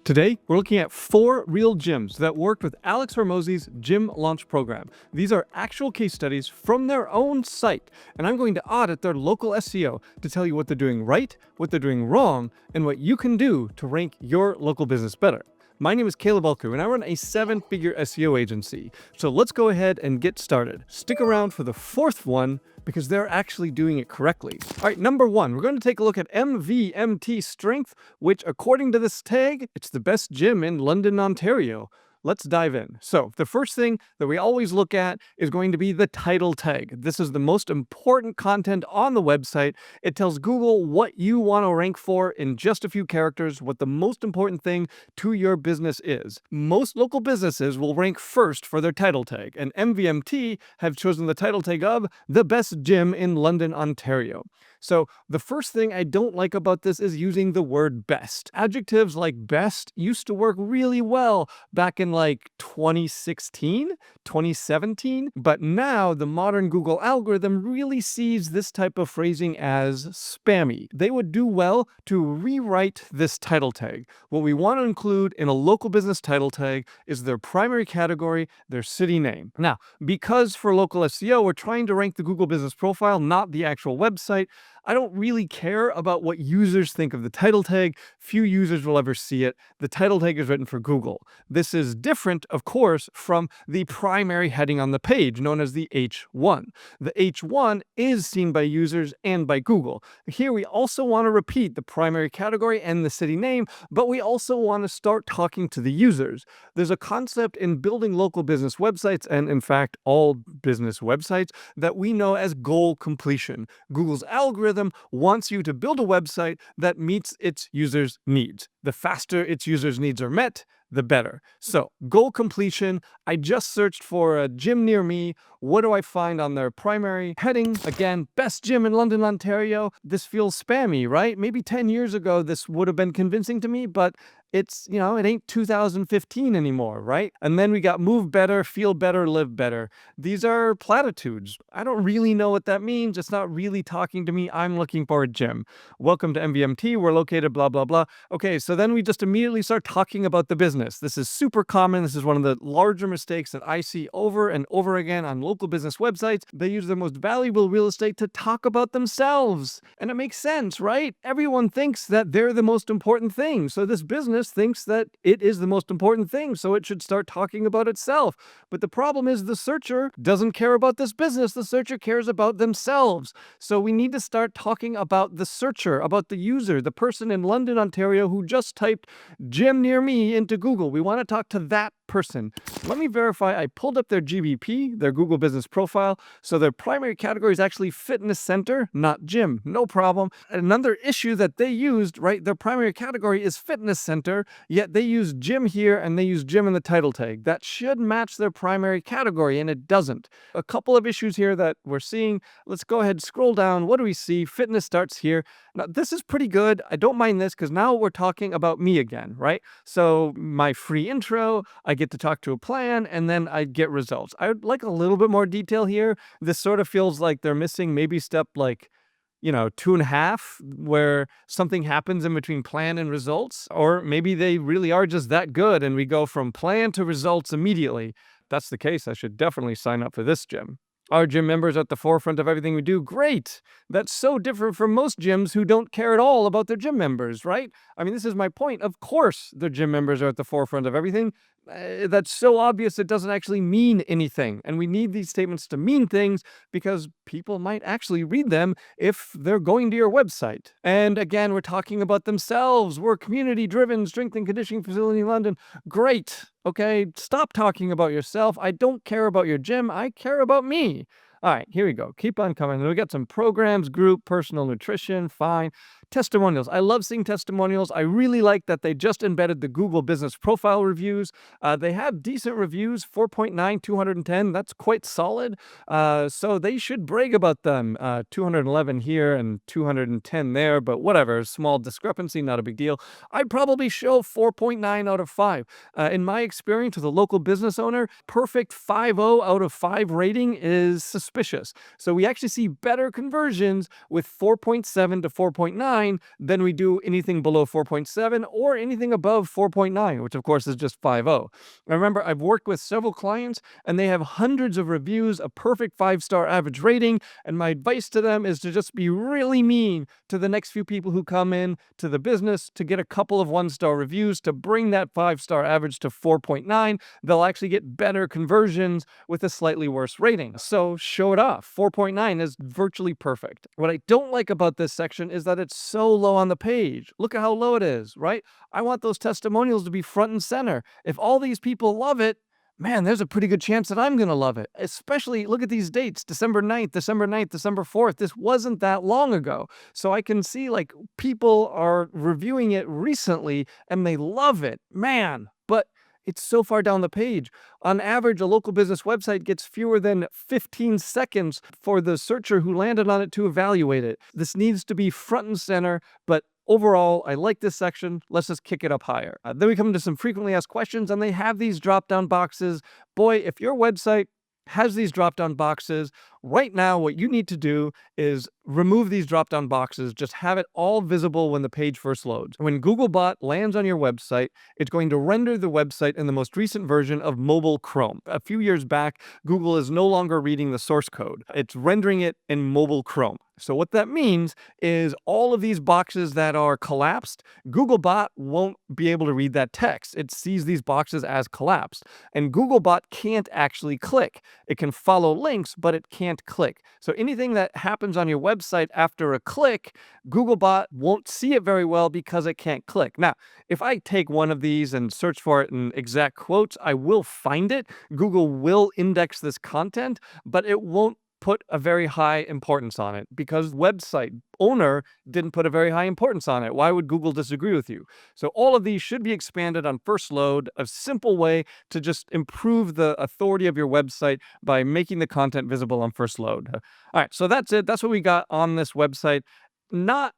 Today, we're looking at 4 real gyms that worked with Alex Hormozi's Gym Launch program. These are actual case studies from their own site, and I'm going to audit their local SEO to tell you what they're doing right, what they're doing wrong, and what you can do to rank your local business better. My name is Caleb Ulku, and I run a 7-figure SEO agency. So let's go ahead and get started. Stick around for the 4th one because they're actually doing it correctly. All right, number 1, we're going to take a look at MVMT Strength, which according to this tag, it's the best gym in London, Ontario. Let's dive in. So the first thing that we always look at is going to be the title tag. This is the most important content on the website. It tells Google what you want to rank for in just a few characters, what the most important thing to your business is. Most local businesses will rank first for their title tag, and MVMT have chosen the title tag of the best gym in London, Ontario. So the first thing I don't like about this is using the word best. Adjectives like best used to work really well back in like 2016, 2017, but now the modern Google algorithm really sees this type of phrasing as spammy. They would do well to rewrite this title tag. What we want to include in a local business title tag is their primary category, their city name. Now, because for local SEO, we're trying to rank the Google business profile, not the actual website, I don't really care about what users think of the title tag. Few users will ever see it. The title tag is written for Google. This is different, of course, from the primary heading on the page, known as the H1. The H1 is seen by users and by Google. Here we also want to repeat the primary category and the city name, but we also want to start talking to the users. There's a concept in building local business websites, and in fact, all business websites, that we know as goal completion. Google's algorithm wants you to build a website that meets its users' needs. The faster its users' needs are met, the better. So, goal completion, I just searched for a gym near me. What do I find on their primary heading? Again, best gym in London, Ontario. This feels spammy, right? Maybe 10 years ago, this would have been convincing to me, but it's, it ain't 2015 anymore, right? And then we got move better, feel better, live better. These are platitudes. I don't really know what that means. It's not really talking to me. I'm looking for a gym. Welcome to MVMT. We're located blah, blah, blah. Okay, so then we just immediately start talking about the business. This is super common. This is one of the larger mistakes that I see over and over again on local business websites. They use their most valuable real estate to talk about themselves. And it makes sense, right? Everyone thinks that they're the most important thing. So this business thinks that it is the most important thing, so it should start talking about itself. But the problem is the searcher doesn't care about this business. The searcher cares about themselves. So we need to start talking about the searcher, about the user, the person in London, Ontario who just typed gym near me into Google. We want to talk to that person. Let me verify. I pulled up their GBP, their Google business profile. So their primary category is actually fitness center, not gym. No problem. Another issue that they used, right? Their primary category is fitness center, yet they use gym here and they use gym in the title tag. That should match their primary category, and it doesn't. A couple of issues here that we're seeing. Let's go ahead, scroll down. What do we see? Fitness starts here. Now, this is pretty good. I don't mind this because now we're talking about me again, right? So my free intro, I get to talk to a plan, and then I get results. I would like a little bit more detail here. This sort of feels like they're missing maybe step 2.5, where something happens in between plan and results. Or maybe they really are just that good and we go from plan to results immediately. If that's the case, I should definitely sign up for this gym. Our gym members are at the forefront of everything we do. Great. That's so different from most gyms who don't care at all about their gym members, right? I mean, this is my point. Of course, their gym members are at the forefront of everything. That's so obvious it doesn't actually mean anything. And we need these statements to mean things because people might actually read them if they're going to your website. And again, we're talking about themselves. We're community-driven strength and conditioning facility in London. Great. Okay, stop talking about yourself. I don't care about your gym. I care about me. All right, here we go. Keep on coming. We got some programs, group, personal nutrition, fine. Testimonials. I love seeing testimonials. I really like that they just embedded the Google business profile reviews. They have decent reviews, 4.9, 210. That's quite solid. So they should brag about them. 211 here and 210 there, but whatever. Small discrepancy, not a big deal. I'd probably show 4.9 out of 5. In my experience with a local business owner, perfect 5.0 out of 5 rating is suspicious. So we actually see better conversions with 4.7 to 4.9 4.9 than we do anything below 4.7 or anything above 4.9, which of course is just 5.0. I remember I've worked with several clients and they have hundreds of reviews, a perfect 5-star average rating, and my advice to them is to just be really mean to the next few people who come in to the business to get a couple of 1-star reviews to bring that 5-star average to 4.9. They'll actually get better conversions with a slightly worse rating. So show it off. 4.9 is virtually perfect. What I don't like about this section is that it's so low on the page. Look at how low it is, right? I want those testimonials to be front and center. If all these people love it, man, there's a pretty good chance that I'm going to love it. Especially, look at these dates, December 9th, December 9th, December 4th. This wasn't that long ago. So I can see like people are reviewing it recently and they love it. Man, but it's so far down the page. On average, a local business website gets fewer than 15 seconds for the searcher who landed on it to evaluate it. This needs to be front and center, but overall, I like this section. Let's just kick it up higher. Then we come to some frequently asked questions, and they have these drop-down boxes. Boy, if your website has these drop-down boxes, right now what you need to do is remove these drop-down boxes. Just have it all visible when the page first loads. When Googlebot lands on your website, it's going to render the website in the most recent version of mobile Chrome. A few years back, Google is no longer reading the source code. It's rendering it in mobile Chrome. So what that means is all of these boxes that are collapsed, Googlebot won't be able to read that text. It sees these boxes as collapsed. And Googlebot can't actually click. It can follow links, but it can't click. So anything that happens on your website after a click, Googlebot won't see it very well because it can't click. Now, if I take one of these and search for it in exact quotes, I will find it. Google will index this content, but it won't put a very high importance on it because website owner didn't put a very high importance on it. Why would Google disagree with you? So all of these should be expanded on first load, a simple way to just improve the authority of your website by making the content visible on first load. All right, so that's it. That's what we got on this website. Not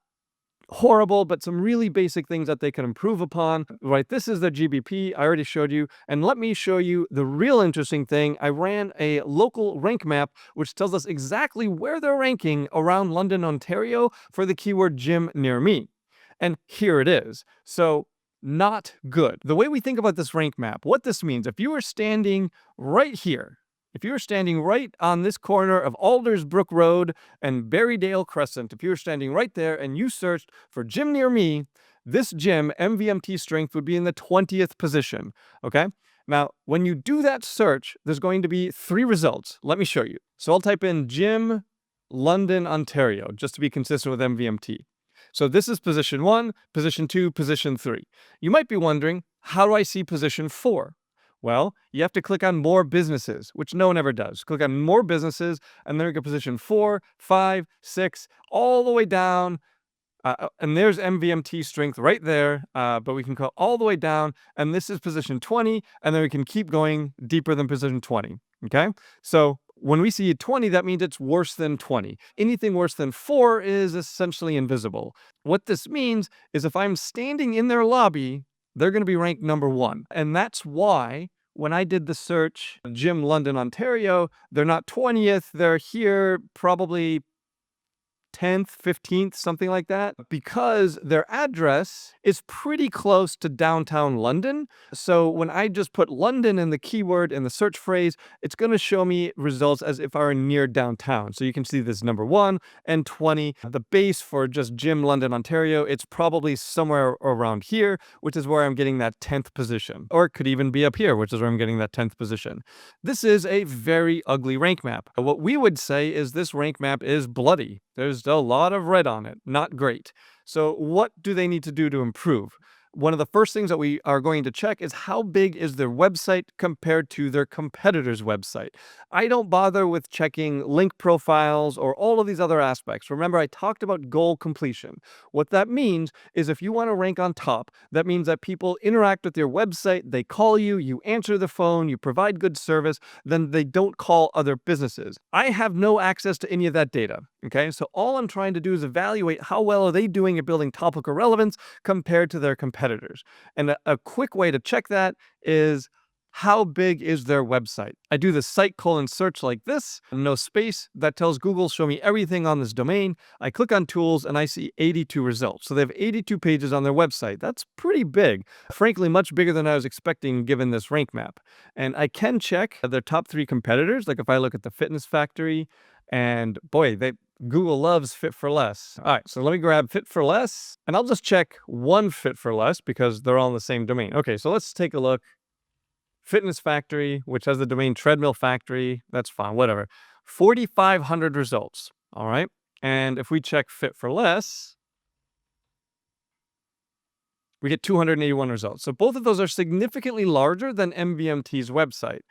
horrible, but some really basic things that they can improve upon, right? This is the GBP I already showed you. And let me show you the real interesting thing. I ran a local rank map, which tells us exactly where they're ranking around London, Ontario for the keyword gym near me. And here it is. So not good. The way we think about this rank map, what this means, if you are standing right here, if you were standing right on this corner of Aldersbrook Road and Berrydale Crescent, if you were standing right there and you searched for gym near me, this gym, MVMT strength, would be in the 20th position, okay? Now, when you do that search, there's going to be 3 results. Let me show you. So I'll type in gym London, Ontario, just to be consistent with MVMT. So this is position 1, position 2, position 3. You might be wondering, how do I see position 4? Well, you have to click on more businesses, which no one ever does. Click on more businesses, and then you get position 4, 5, 6, all the way down. And there's MVMT strength right there, but we can go all the way down, and this is position 20, and then we can keep going deeper than position 20, okay? So when we see 20, that means it's worse than 20. Anything worse than 4 is essentially invisible. What this means is if I'm standing in their lobby, they're going to be ranked number 1. And that's why when I did the search, Gym London, Ontario, they're not 20th. They're here probably 10th, 15th, something like that, because their address is pretty close to downtown London. So when I just put London in the keyword in the search phrase, it's going to show me results as if I were near downtown. So you can see this number 1 and 20. The base for just Gym London, Ontario, it's probably somewhere around here, which is where I'm getting that 10th position. Or it could even be up here, which is where I'm getting that 10th position. This is a very ugly rank map. What we would say is this rank map is bloody. There's a lot of red on it. Not great. So what do they need to do to improve? One of the first things that we are going to check is how big is their website compared to their competitor's website. I don't bother with checking link profiles or all of these other aspects. Remember, I talked about goal completion. What that means is if you want to rank on top, that means that people interact with your website, they call you, you answer the phone, you provide good service, then they don't call other businesses. I have no access to any of that data. Okay, so all I'm trying to do is evaluate how well are they doing at building topical relevance compared to their competitors. And a quick way to check that is how big is their website? I do the site colon search like this, no space. That tells Google, show me everything on this domain. I click on tools and I see 82 results. So they have 82 pages on their website. That's pretty big. Frankly, much bigger than I was expecting given this rank map. And I can check their top 3 competitors. Like if I look at the Fitness Factory, and boy, Google loves fit for less. All right, so let me grab fit for less, and I'll just check one fit for less because they're all in the same domain. Okay, so let's take a look. Fitness Factory, which has the domain Treadmill Factory, that's fine, whatever. 4,500 results, all right? And if we check fit for less, we get 281 results. So both of those are significantly larger than MVMT's website.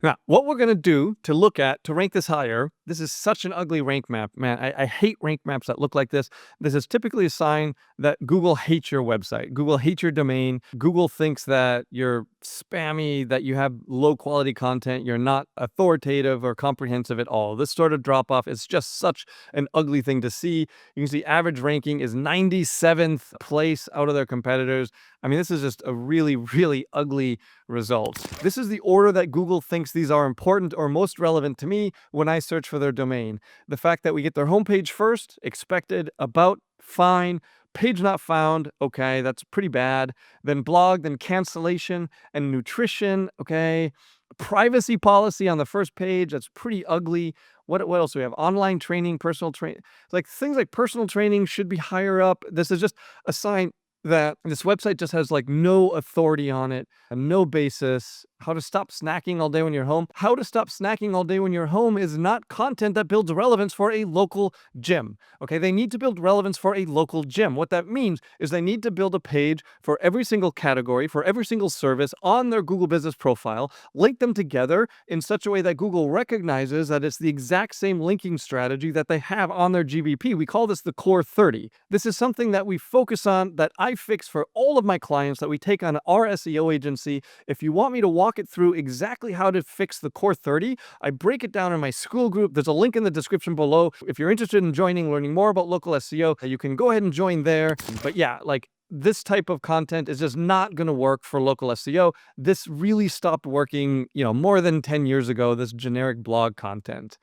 Now, what we're going to do to look at, to rank this higher, this is such an ugly rank map. Man, I hate rank maps that look like this. This is typically a sign that Google hates your website. Google hates your domain. Google thinks that you're spammy, that you have low quality content, you're not authoritative or comprehensive at all. This sort of drop off is just such an ugly thing to see. You can see average ranking is 97th place out of their competitors. I mean, this is just a really, really ugly result. This is the order that Google thinks these are important or most relevant to me when I search for their domain. The fact that we get their homepage first, expected, about, fine, page not found, okay, that's pretty bad. Then blog, then cancellation and nutrition, okay. Privacy policy on the first page, that's pretty ugly. What else do we have? Online training, personal training. Like things like personal training should be higher up. This is just a sign that this website just has like no authority on it and no basis. How to stop snacking all day when you're home. How to stop snacking all day when you're home is not content that builds relevance for a local gym. Okay, they need to build relevance for a local gym. What that means is they need to build a page for every single category, for every single service on their Google business profile, link them together in such a way that Google recognizes that it's the exact same linking strategy that they have on their GBP. We call this the core 30. This is something that we focus on, that I fix for all of my clients, that we take on our SEO agency. If you want me to walk it through exactly how to fix the core 30, I break it down in my school group. There's a link in the description below. If you're interested in learning more about local SEO, you can go ahead and join there. But yeah, like this type of content is just not going to work for local SEO. This really stopped working, more than 10 years ago, this generic blog content.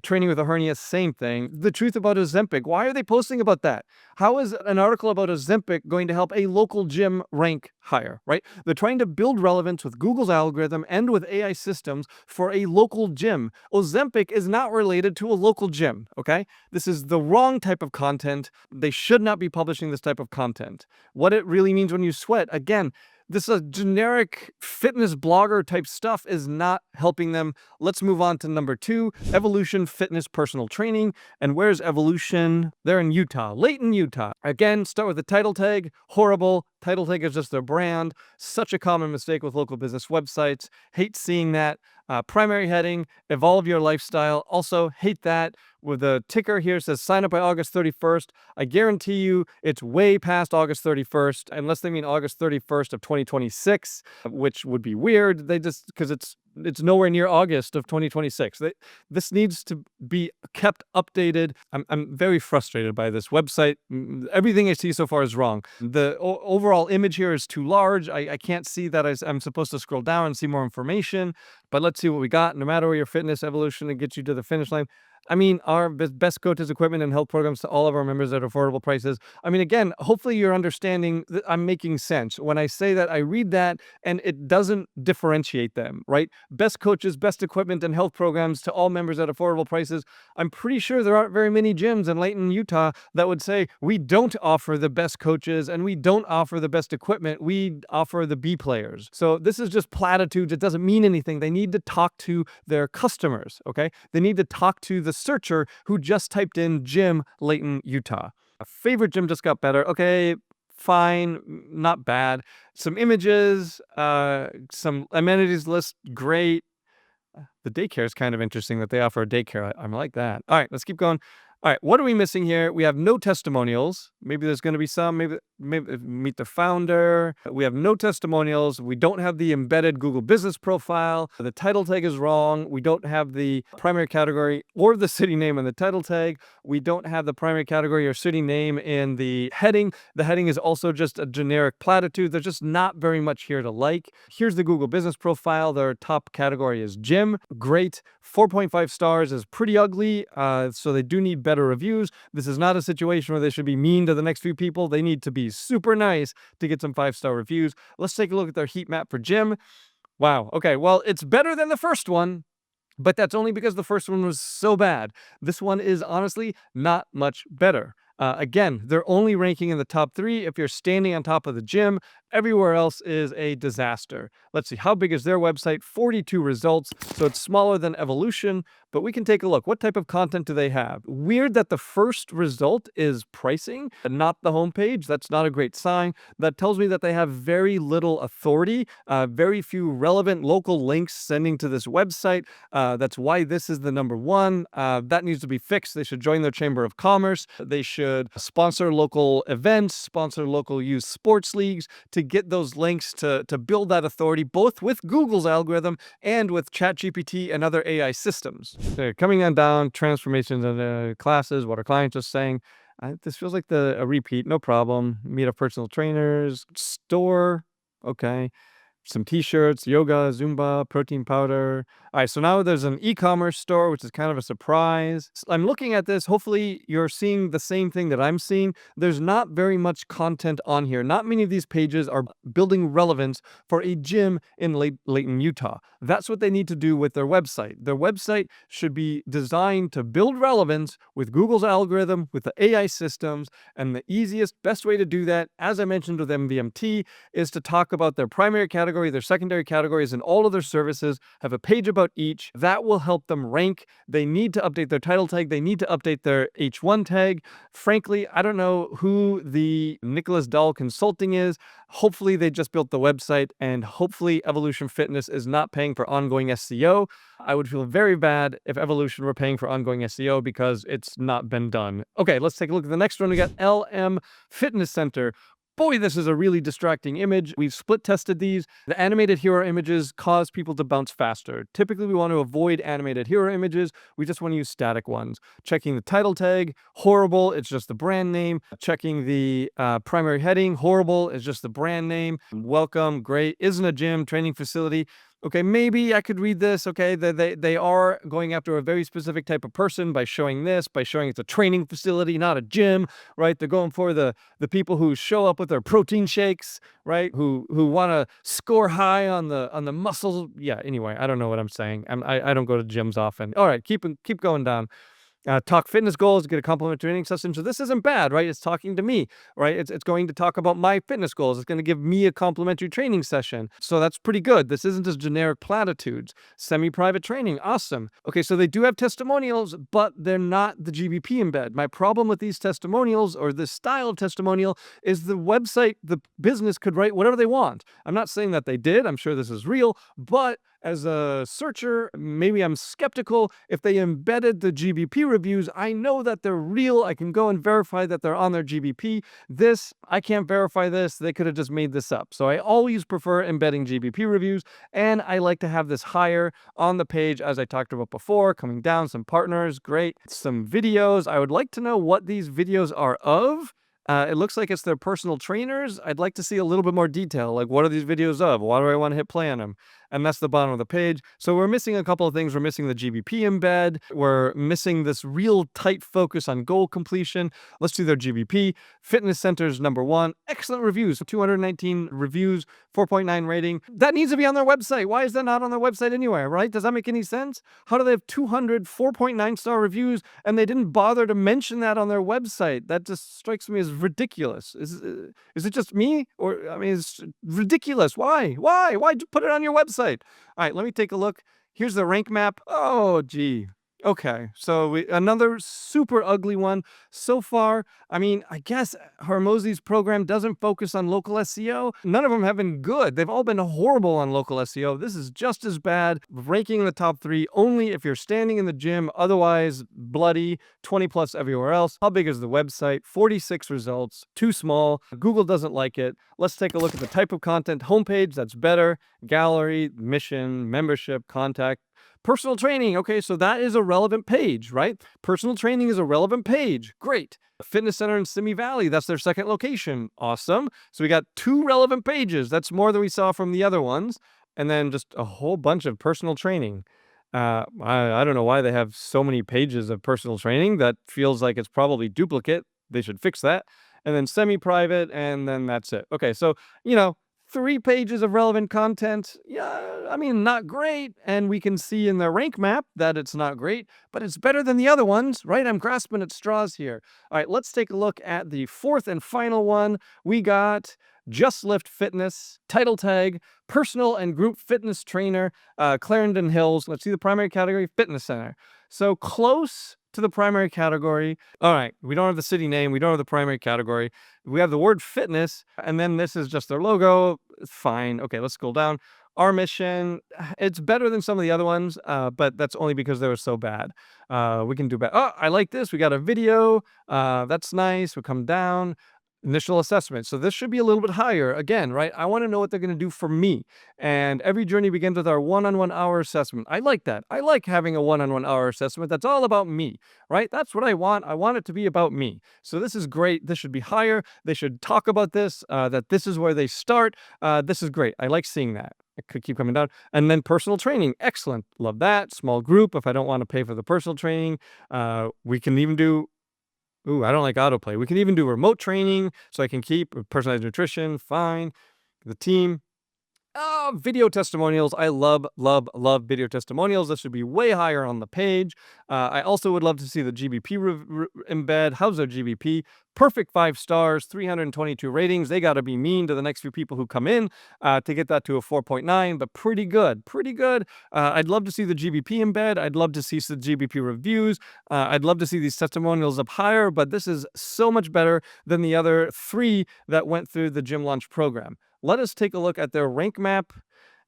Training with a hernia, same thing. The truth about Ozempic, why are they posting about that? How is an article about Ozempic going to help a local gym rank higher, right? They're trying to build relevance with Google's algorithm and with AI systems for a local gym. Ozempic is not related to a local gym, okay? This is the wrong type of content. They should not be publishing this type of content. What it really means when you sweat, again, this generic fitness blogger type stuff is not helping them. Let's move on to number 2, Evolution Fitness Personal Training. And where's Evolution? They're in Utah, Layton, Utah. Again, start with the title tag. Horrible. Title tag is just their brand. Such a common mistake with local business websites. Hate seeing that. Primary heading, evolve your lifestyle. Also hate that. With the ticker here says sign up by August 31st. I guarantee you it's way past August 31st, unless they mean August 31st of 2026, which would be weird. They just, because it's nowhere near August of 2026. This needs to be kept updated. I'm very frustrated by this website. Everything I see so far is wrong. The overall image here is too large. I can't see that I'm supposed to scroll down and see more information. But let's see what we got. No matter where your fitness evolution, it gets you to the finish line. I mean, our best coaches, equipment, and health programs to all of our members at affordable prices. I mean, again, hopefully you're understanding that I'm making sense. When I say that, I read that, and it doesn't differentiate them, right? Best coaches, best equipment, and health programs to all members at affordable prices. I'm pretty sure there aren't very many gyms in Layton, Utah that would say, we don't offer the best coaches, and we don't offer the best equipment. We offer the B players. So this is just platitudes. It doesn't mean anything. They need to talk to their customers, okay? They need to talk to the searcher who just typed in gym Layton, Utah. A favorite gym just got better. Okay, fine, not bad. Some images, some amenities list, great. The daycare is kind of interesting that they offer a daycare. I like that. All right, let's keep going. All right, what are we missing here? We have no testimonials. Maybe there's going to be some. Maybe meet the founder. We have no testimonials. We don't have the embedded Google business profile. The title tag is wrong. We don't have the primary category or the city name in the title tag. We don't have the primary category or city name in the heading. The heading is also just a generic platitude. There's just not very much here to like. Here's the Google business profile. Their top category is gym. Great. 4.5 stars is pretty ugly. So they do need better reviews. This is not a situation where they should be mean to the next few people. They need to be super nice to get some 5-star reviews. Let's take a look at their heat map for gym. Wow. Okay. Well, it's better than the first one, but that's only because the first one was so bad. This one is honestly not much better. Again, they're only ranking in the top 3 if you're standing on top of the gym. Everywhere else is a disaster. Let's see, how big is their website? 42 results, so it's smaller than Evolution, but we can take a look. What type of content do they have? Weird that the first result is pricing and not the homepage. That's not a great sign. That tells me that they have very little authority, very few relevant local links sending to this website. That's why this is the number 1. That needs to be fixed. They should join their Chamber of Commerce. They should sponsor local events, sponsor local youth sports leagues, to get those links to build that authority, both with Google's algorithm and with ChatGPT and other AI systems. So coming on down, transformations in classes, what our clients are saying. This feels like a repeat, no problem. Meet up personal trainers, store, okay. Some t-shirts, yoga, Zumba, protein powder. All right, so now there's an e-commerce store, which is kind of a surprise. I'm looking at this. Hopefully you're seeing the same thing that I'm seeing. There's not very much content on here. Not many of these pages are building relevance for a gym in Layton, Utah. That's what they need to do with their website. Their website should be designed to build relevance with Google's algorithm, with the AI systems, and the easiest, best way to do that, as I mentioned with MVMT, is to talk about their primary category, their secondary categories, and all of their services, have a page about each. That will help them rank. They need to update their title tag. They need to update their H1 tag. Frankly, I don't know who the Nicholas Dahl Consulting is. Hopefully they just built the website, and hopefully Evolution Fitness is not paying for ongoing SEO. I would feel very bad if Evolution were paying for ongoing SEO because it's not been done. Okay, let's take a look at the next one. We got LM Fitness Center. Boy, this is a really distracting image. We've split tested these. The animated hero images cause people to bounce faster. Typically, we want to avoid animated hero images. We just want to use static ones. Checking the title tag, horrible. It's just the brand name. Checking the primary heading, horrible. It's just the brand name. Welcome, great. Isn't a gym, training facility. Okay, maybe I could read this. Okay, they are going after a very specific type of person by showing this, by showing it's a training facility, not a gym, right? They're going for the people who show up with their protein shakes, right? Who want to score high on the muscles. Yeah. Anyway, I don't know what I'm saying. I don't go to gyms often. All right, keep going down. Talk fitness goals, get a complimentary training session. So this isn't bad, right? It's talking to me, right? It's going to talk about my fitness goals. It's going to give me a complimentary training session. So that's pretty good. This isn't just generic platitudes. Semi-private training, awesome. Okay, so they do have testimonials, but they're not the GBP embed. My problem with these testimonials, or this style of testimonial, is the website, the business could write whatever they want. I'm not saying that they did. I'm sure this is real, but as a searcher, maybe I'm skeptical. If they embedded the GBP reviews, I know that they're real. I can go and verify that they're on their GBP. This, I can't verify this. They could have just made this up. So I always prefer embedding GBP reviews, and I like to have this higher on the page, as I talked about before. Coming down, some partners, great. Some videos. I would like to know what these videos are of. It looks like it's their personal trainers. I'd like to see a little bit more detail. Like, what are these videos of? Why do I want to hit play on them? And that's the bottom of the page. So we're missing a couple of things. We're missing the GBP embed. We're missing this real tight focus on goal completion. Let's do their GBP. Fitness Center's number 1. Excellent reviews. 219 reviews, 4.9 rating. That needs to be on their website. Why is that not on their website anywhere, right? Does that make any sense? How do they have 200 4.9 star reviews and they didn't bother to mention that on their website? That just strikes me as ridiculous. Is it just me? Or, I mean, it's ridiculous. Why? Why put it on your website? All right, let me take a look. Here's the rank map. Oh, gee. Okay, so another super ugly one so far. I mean, I guess Hormozi's program doesn't focus on local SEO. None of them have been good. They've all been horrible on local SEO. This is just as bad, ranking in the top 3 only if you're standing in the gym, otherwise bloody, 20 plus everywhere else. How big is the website? 46 results, too small. Google doesn't like it. Let's take a look at the type of content. Homepage, that's better. Gallery, mission, membership, contact. Personal training. Okay, so that is a relevant page, right? Personal training is a relevant page. Great. Fitness center in Simi Valley. That's their second location. Awesome. So we got 2 relevant pages. That's more than we saw from the other ones. And then just a whole bunch of personal training. I don't know why they have so many pages of personal training. That feels like it's probably duplicate. They should fix that. And then semi-private, and then that's it. Okay, so, 3 pages of relevant content. Yeah, I mean, not great. And we can see in the rank map that it's not great, but it's better than the other ones, right? I'm grasping at straws here. All right, let's take a look at the 4th and final one. We got Just Lift Fitness, title tag, personal and group fitness trainer, Clarendon Hills. Let's see the primary category, fitness center. So close to the primary category. All right, we don't have the city name. We don't have the primary category. We have the word fitness, and then this is just their logo. It's fine. Okay, let's scroll down. Our mission, it's better than some of the other ones, but that's only because they were so bad. We can do better. Oh, I like this. We got a video. That's nice. We come down. Initial assessment. So this should be a little bit higher again, right? I want to know what they're going to do for me. And every journey begins with our one-on-one hour assessment. I like that. I like having a one-on-one hour assessment. That's all about me, right? That's what I want. I want it to be about me. So this is great. This should be higher. They should talk about this, that this is where they start. This is great. I like seeing that. It could keep coming down. And then personal training. Excellent. Love that. Small group. If I don't want to pay for the personal training, we can even do. Ooh, I don't like autoplay. We can even do remote training, so I can keep personalized nutrition. Fine. The team. Oh, video testimonials. I love, love, love video testimonials. This should be way higher on the page. I also would love to see the GBP embed. How's their GBP? Perfect 5 stars, 322 ratings. They got to be mean to the next few people who come in to get that to a 4.9, but pretty good, pretty good. I'd love to see the GBP embed. I'd love to see the GBP reviews. I'd love to see these testimonials up higher, but this is so much better than the other 3 that went through the Gym Launch program. Let us take a look at their rank map.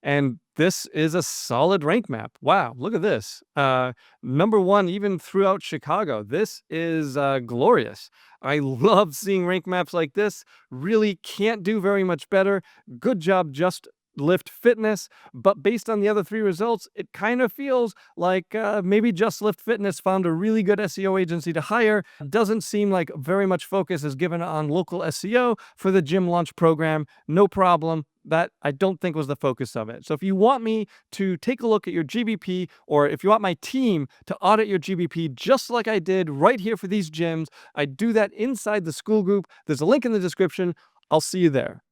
And this is a solid rank map. Wow, look at this. Number 1, even throughout Chicago. This is glorious. I love seeing rank maps like this. Really can't do very much better. Good job, Just Lift Fitness. But based on the other 3 results, it kind of feels like maybe Just Lift Fitness found a really good SEO agency to hire. Doesn't seem like very much focus is given on local SEO for the Gym Launch program. No problem. That I don't think was the focus of it. So if you want me to take a look at your GBP, or if you want my team to audit your GBP just like I did right here for these gyms, I do that inside the school group. There's a link in the description. I'll see you there.